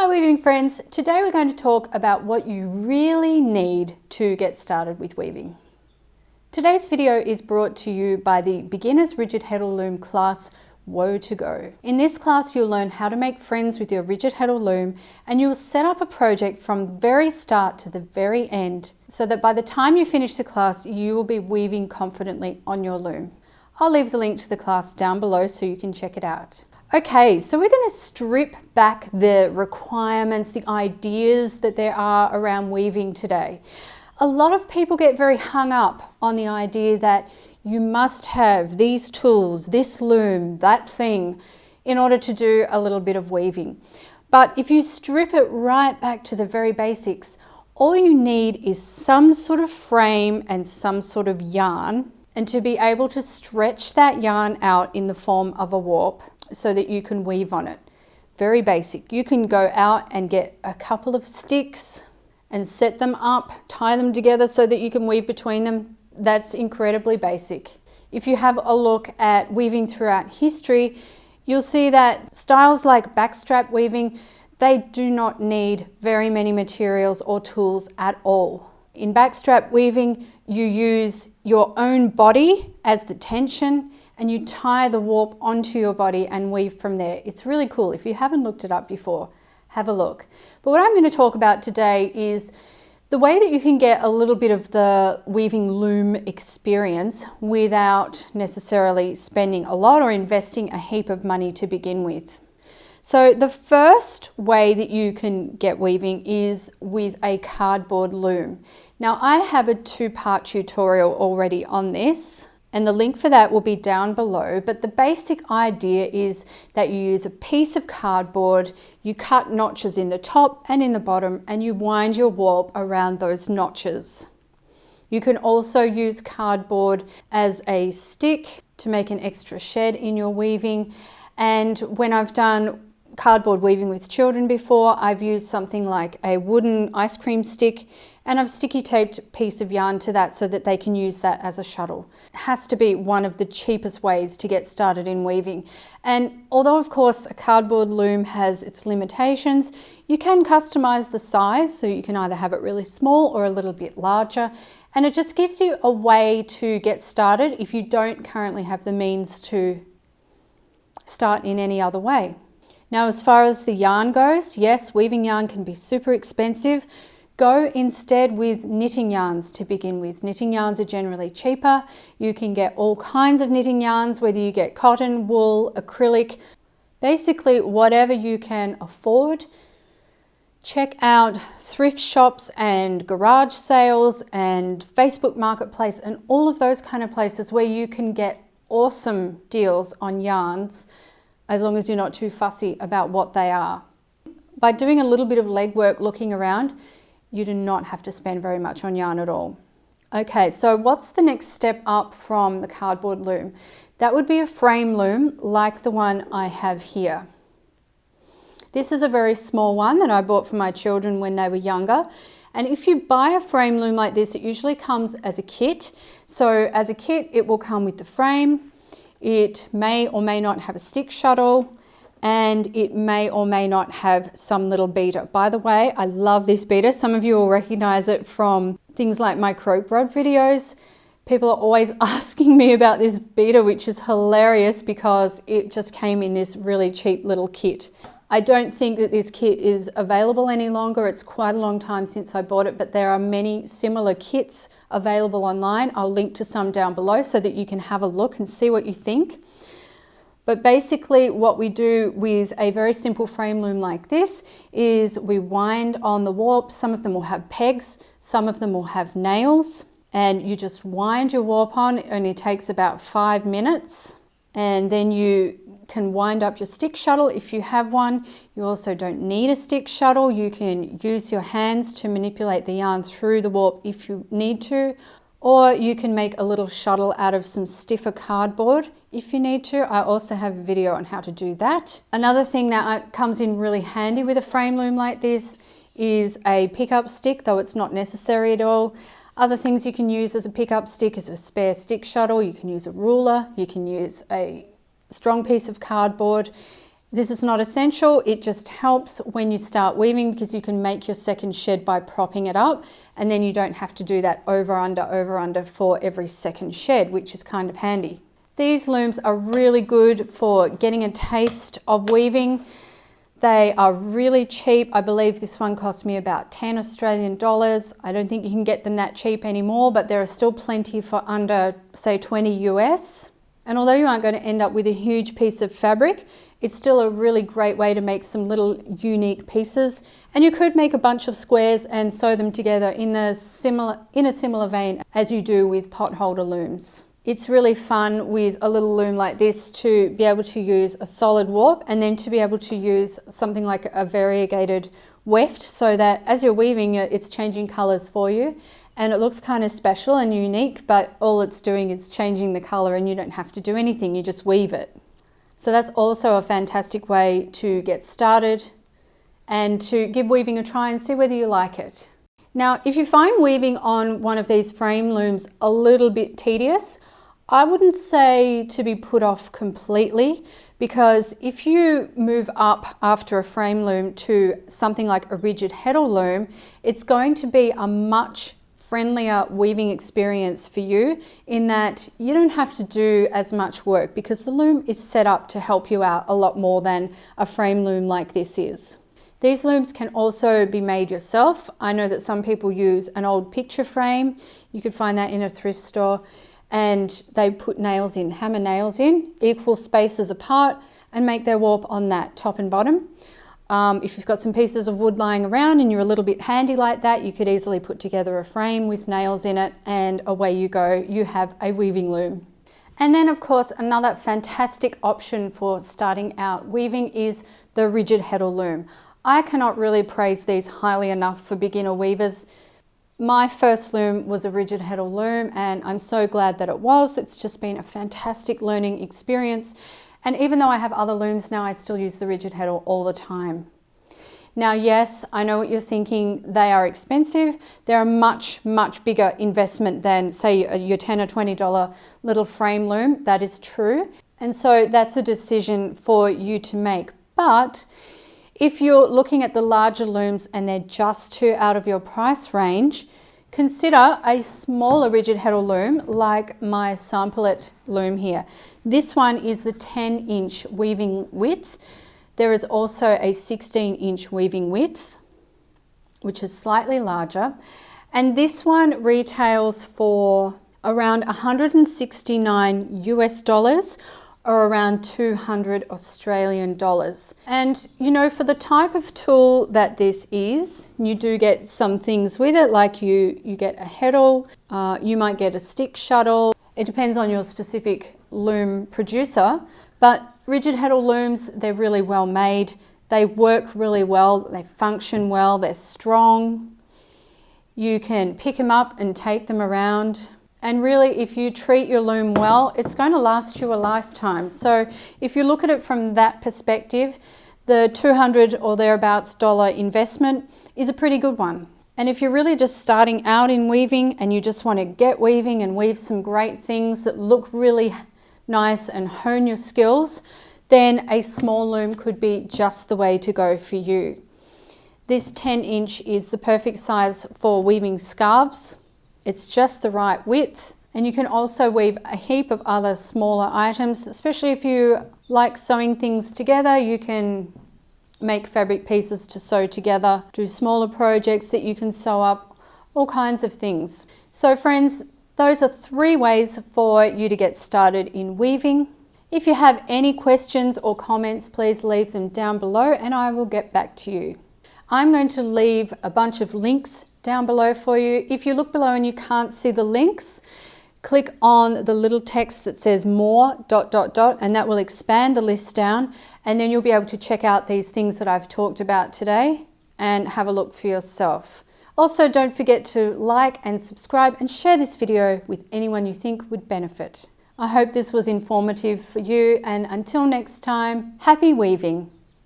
Hi weaving friends, today we're going to talk about what you really need to get started with weaving. Today's video is brought to you by the Beginner's Rigid Heddle Loom class, Woe to Go. In this class you'll learn how to make friends with your rigid heddle loom, and you'll set up a project from the very start to the very end so that by the time you finish the class you will be weaving confidently on your loom. I'll leave the link to the class down below so you can check it out. Okay, so we're going to strip back the requirements, the ideas that there are around weaving today. A lot of people get very hung up on the idea that you must have these tools, this loom, that thing, in order to do a little bit of weaving. But if you strip it right back to the very basics, all you need is some sort of frame and some sort of yarn, and to be able to stretch that yarn out in the form of a warp so that you can weave on it. Very basic. You can go out and get a couple of sticks and set them up, tie them together so that you can weave between them. That's incredibly basic. If you have a look at weaving throughout history, you'll see that styles like backstrap weaving, they do not need very many materials or tools at all. In backstrap weaving, you use your own body as the tension, and you tie the warp onto your body and weave from there. It's really cool. If you haven't looked it up before, have a look. But what I'm going to talk about today is the way that you can get a little bit of the weaving loom experience without necessarily spending a lot or investing a heap of money to begin with. So the first way that you can get weaving is with a cardboard loom. Now I have a two-part tutorial already on this, and the link for that will be down below, but the basic idea is that you use a piece of cardboard, you cut notches in the top and in the bottom, and you wind your warp around those notches. You can also use cardboard as a stick to make an extra shed in your weaving, and when I've done cardboard weaving with children before, I've used something like a wooden ice cream stick, and I've sticky taped a piece of yarn to that so that they can use that as a shuttle. It has to be one of the cheapest ways to get started in weaving. And although of course a cardboard loom has its limitations, you can customize the size, so you can either have it really small or a little bit larger, and it just gives you a way to get started if you don't currently have the means to start in any other way. Now, as far as the yarn goes, yes, weaving yarn can be super expensive. Go instead with knitting yarns to begin with. Knitting yarns are generally cheaper. You can get all kinds of knitting yarns, whether you get cotton, wool, acrylic, basically whatever you can afford. Check out thrift shops and garage sales and Facebook Marketplace and all of those kind of places where you can get awesome deals on yarns, as long as you're not too fussy about what they are. By doing a little bit of legwork looking around, you do not have to spend very much on yarn at all. Okay, so what's the next step up from the cardboard loom? That would be a frame loom like the one I have here. This is a very small one that I bought for my children when they were younger. And if you buy a frame loom like this, it usually comes as a kit. So as a kit, it will come with the frame. It may or may not have a stick shuttle, and it may or may not have some little beater. By the way, I love this beater. Some of you will recognize it from things like my croak rod videos. People are always asking me about this beater, which is hilarious because it just came in this really cheap little kit. I don't think that this kit is available any longer. It's quite a long time since I bought it, but there are many similar kits available online. I'll link to some down below so that you can have a look and see what you think. But basically what we do with a very simple frame loom like this is we wind on the warp. Some of them will have pegs, some of them will have nails, and you just wind your warp on. It only takes about 5 minutes, and then you can wind up your stick shuttle if you have one. You also don't need a stick shuttle. You can use your hands to manipulate the yarn through the warp if you need to, or you can make a little shuttle out of some stiffer cardboard if you need to. I also have a video on how to do that. Another thing that comes in really handy with a frame loom like this is a pickup stick, though it's not necessary at all. Other things you can use as a pickup stick is a spare stick shuttle. You can use a ruler, you can use a strong piece of cardboard. This is not essential, it just helps when you start weaving because you can make your second shed by propping it up, and then you don't have to do that over under for every second shed, which is kind of handy. These looms are really good for getting a taste of weaving. They are really cheap. I believe this one cost me about 10 Australian dollars. I don't think you can get them that cheap anymore, but there are still plenty for under, say, 20 US. And although you aren't going to end up with a huge piece of fabric, it's still a really great way to make some little unique pieces. And you could make a bunch of squares and sew them together in a similar vein as you do with potholder looms. It's really fun with a little loom like this to be able to use a solid warp and then to be able to use something like a variegated weft so that as you're weaving it's changing colors for you, and it looks kind of special and unique, but all it's doing is changing the color and you don't have to do anything, you just weave it. So that's also a fantastic way to get started and to give weaving a try and see whether you like it. Now, if you find weaving on one of these frame looms a little bit tedious, I wouldn't say to be put off completely, because if you move up after a frame loom to something like a rigid Heddle loom, it's going to be a much friendlier weaving experience for you in that you don't have to do as much work because the loom is set up to help you out a lot more than a frame loom like this is. These looms can also be made yourself. I know that some people use an old picture frame. You could find that in a thrift store. And they put nails in, hammer nails in, equal spaces apart, and make their warp on that, top and bottom. If you've got some pieces of wood lying around and you're a little bit handy like that, you could easily put together a frame with nails in it, and away you go, you have a weaving loom. And then of course, another fantastic option for starting out weaving is the rigid Heddle loom. I cannot really praise these highly enough for beginner weavers. My first loom was a rigid Heddle loom and I'm so glad that it was. It's just been a fantastic learning experience. And even though I have other looms now, I still use the rigid Heddle all the time. Now, yes, I know what you're thinking. They are expensive. They're a much, much bigger investment than, say, your $10 or $20 little frame loom. That is true. And so that's a decision for you to make. But if you're looking at the larger looms and they're just too out of your price range, consider a smaller rigid Heddle loom like my Sampleit loom here. This one is the 10-inch weaving width. There is also a 16-inch weaving width, which is slightly larger. And this one retails for around 169 US dollars, or around 200 Australian dollars. And you know, for the type of tool that this is, you do get some things with it, like you get a Heddle, you might get a stick shuttle. It depends on your specific loom producer, but rigid Heddle looms, they're really well made. They work really well, they function well, they're strong. You can pick them up and take them around. And really, if you treat your loom well, it's going to last you a lifetime. So if you look at it from that perspective, the $200 or thereabouts investment is a pretty good one. And if you're really just starting out in weaving and you just want to get weaving and weave some great things that look really nice and hone your skills, then a small loom could be just the way to go for you. This 10-inch is the perfect size for weaving scarves. It's just the right width, and you can also weave a heap of other smaller items, especially if you like sewing things together. You can make fabric pieces to sew together, do smaller projects that you can sew up, all kinds of things. So friends, those are 3 ways for you to get started in weaving. If you have any questions or comments, please leave them down below and I will get back to you. I'm going to leave a bunch of links down below for you. If you look below and you can't see the links, click on the little text that says more ... and that will expand the list down, and then you'll be able to check out these things that I've talked about today and have a look for yourself. Also, don't forget to like and subscribe and share this video with anyone you think would benefit. I hope this was informative for you, and until next time, happy weaving!